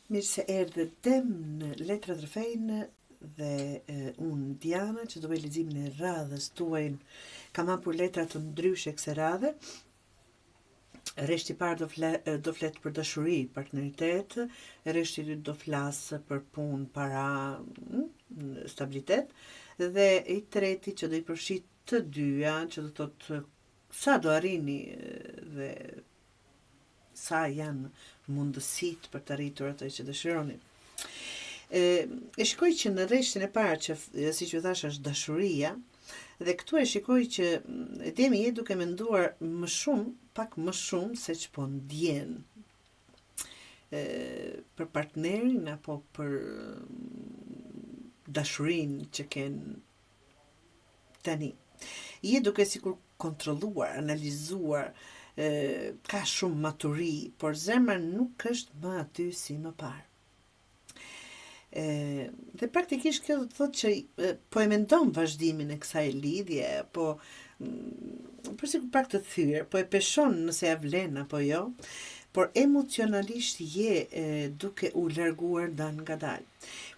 Mirë se erdhëm në Letrat Rrëfejnë dhe unë Diana që do bëj leximin e radhës tuaj. Kam hapur letra të ndryshe kësaj radhe. Rreshti i parë do flet për dashuri, partneritet, rreshti i dytë do flas për punë, para, stabilitet, dhe i treti që do i përfshit të dyja, që do thotë sa do arrini dhe sa janë mundësit për të arritur atë që dëshironi. E shikoj që në rreshtin e parë që siç ju thash është dashuria, dhe këtu e shikoj që Demi je duke menduar më shumë, pak më shumë se ç'po ndjen për partnerin apo për dashurinë që ken tani. Je duke sikur kontrolluar, analizuar, ka shumë maturi, por zemra nuk është më aty si më parë. Dhe praktikisht kjo do të thotë që po e mendon vazhdimin e kësaj lidhje, po për sikur pak të thyrë, po e peshon nëse ja vlen apo jo, por emocionalisht je duke u larguar ngadalë.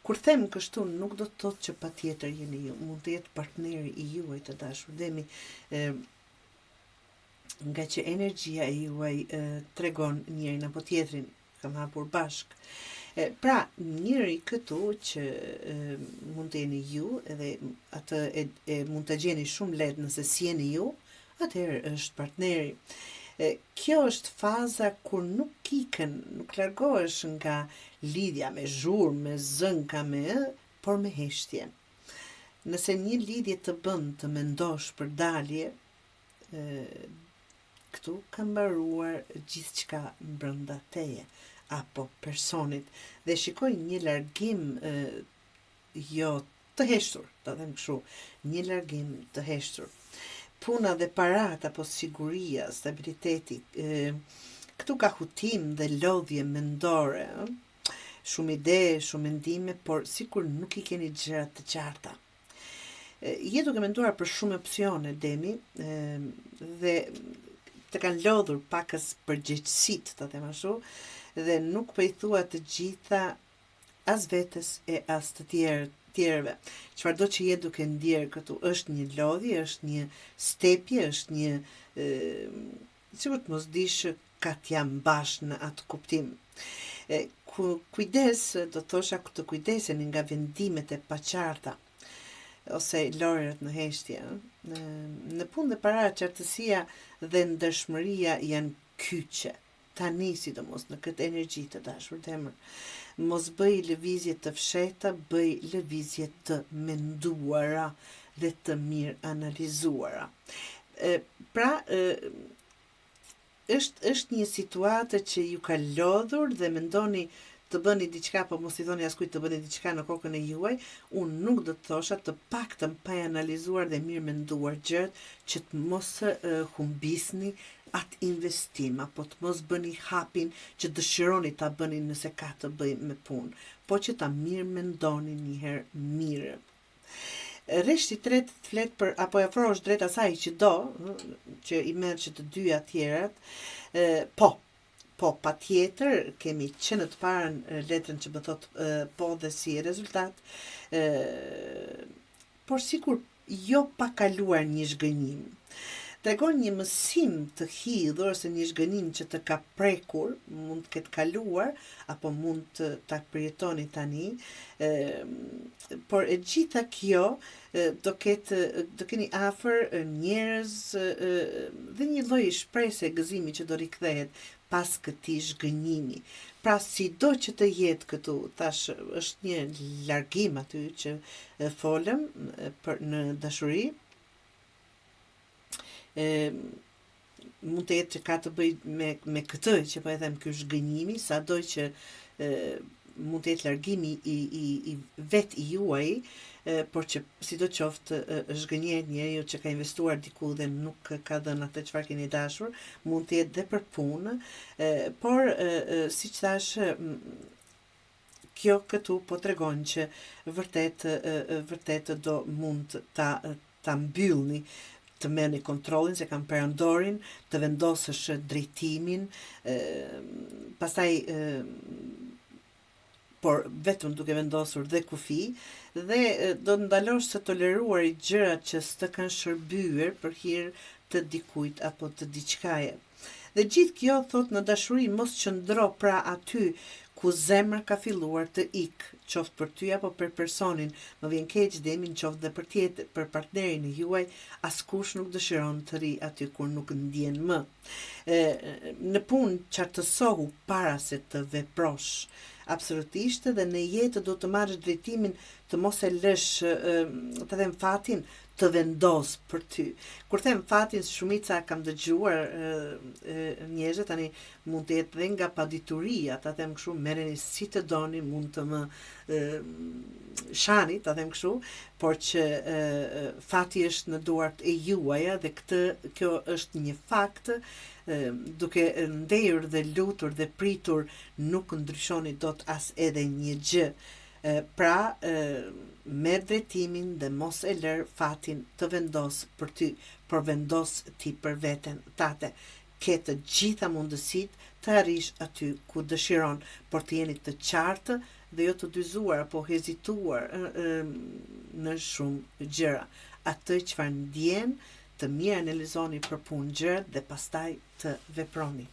Kur them kështu, nuk do të thotë që patjetër jeni ju, mund të jetë partneri i juaj të dashur. Demi nga që energjia e juaj tregon njërin apo tjetrin, kam hapur bashk. Pra, njëri këtu që mund të jeni ju, edhe atë mund të gjeni shumë lehtë nëse si jeni ju, atëherë është partneri. Kjo është faza kur nuk ikën, nuk largohesh nga lidhja me zhurmë, me zënka, por me heshtje. Nëse një lidhje të bën të mendosh për dalje, këtu ka mbaruar gjithçka brenda teje apo personit, dhe shikoj një largim jo të heshtur, ta them kështu, një largim të heshtur. Puna dhe parat apo siguria, stabiliteti, këtu ka hutim dhe lodhje mendore, shumë ide, shumë mendime, por sikur nuk i keni gjërat të qarta. Je duke menduar për shumë opsione, Demi, dhe të kanë lodhur pakës përgjegjësitë, ta them ashtu, dhe nuk po i thua të gjitha as vetes e as të tjerëve. Çfarëdo që je duke ndier këtu është një lodhje, është një stepje, është një sikur të mos dish ka t'jam bash në atë kuptim. Kujdes, do thosha të kujdeseni nga vendimet e paqarta ose lorët në heshtje. Në punë dhe para, qartësia dhe ndershmëria janë kyçe. Tani sidomos në këtë energji të dashur temër. Mos bëj lëvizje të fshehta, bëj lëvizje të menduara dhe të mirë analizuara. Pra, është një situatë që ju ka lodhur dhe mendoni të bëni diçka, po mos i thoni askujt të bëni diçka në kokën e juaj. Unë nuk do të thosha të paktën pa analizuar dhe mirë menduar gjërat që të mos humbisni atë investim, apo të mos bëni hapin që dëshironi ta bëni nëse ka të bëjë me punë, po që ta mirë mendoni një herë mirë. Rreshti i tretë flet për apo e afrohesh drejt asaj që do, që i merr që të dyja tjerat, po patjetër kemi që në të parën letrën që më thot po dhe si rezultat, por sikur jo pa kaluar një zhgënjim. Tregon një mësim të hidhur ose një zhgënjim që të ka prekur, mund të ketë kaluar apo mund të ta përjetoni tani, por e gjitha kjo do keni afër njerëz dhe një lloj shpresë gëzimi që do rikthehet pas këtij zhgënjimi. Pra, sido që të jetë këtu, thash, është një largim aty që folëm për në dashuri. Mund të jetë që ka të bëj me këtë që po e them ky zhgënjimi, sado që mund të jetë largimi i vet i juaj, por që sidoqoftë zhgënjehet njeriu që ka investuar diku dhe nuk ka dhënë atë çfarë keni dashur, mund të jetë dhe për punë, por siç thash, kjo këtu po tregon që vërtet do mund ta mbyllni, të merrni kontrollin se kam perandorin, të vendosësh drejtimin, pastaj por vetëm duke vendosur dhe kufi, dhe do të ndalosh të toleruar i gjërat që s'të kanë shërbyer për hir të dikujt apo të diçkaje. Dhe gjithë kjo, thot, në dashuri mos qëndro pra aty ku zemra ka filluar të ikë, qoftë për ty apo për personin, më vjen keq demin qoftë dhe për tjetër, për partnerin e juaj, askush nuk dëshiron të ri aty kur nuk ndjen më. Në punë qartësohu para se të veprosh. Absolutisht, dhe në jetë do të marrësh drejtimin të mos e lësh, të them fatin, të vendos për ty. Kur them fatin, shumica kam dëgjuar njerëz tani mund të jetë dhe nga padituria, ta them kështu, merreni si të doni, mund të më shani, ta them kështu, por që fati është në duart e juaja dhe kjo është një fakt. Duke ndejur dhe lutur dhe pritur nuk ndryshoni dot as edhe një gjë. Pra, merr drejtimin dhe mos e lër fatin të vendos për ty, por vendos ti për veten tate. Ke të gjitha mundësitë të arrish aty ku dëshiron, por të jeni të qartë dhe jo të dyzuar apo hezituar në shumë gjëra. Atë çfarë ndjen, të mirë analizoni për punë gjërat dhe pastaj të veproni.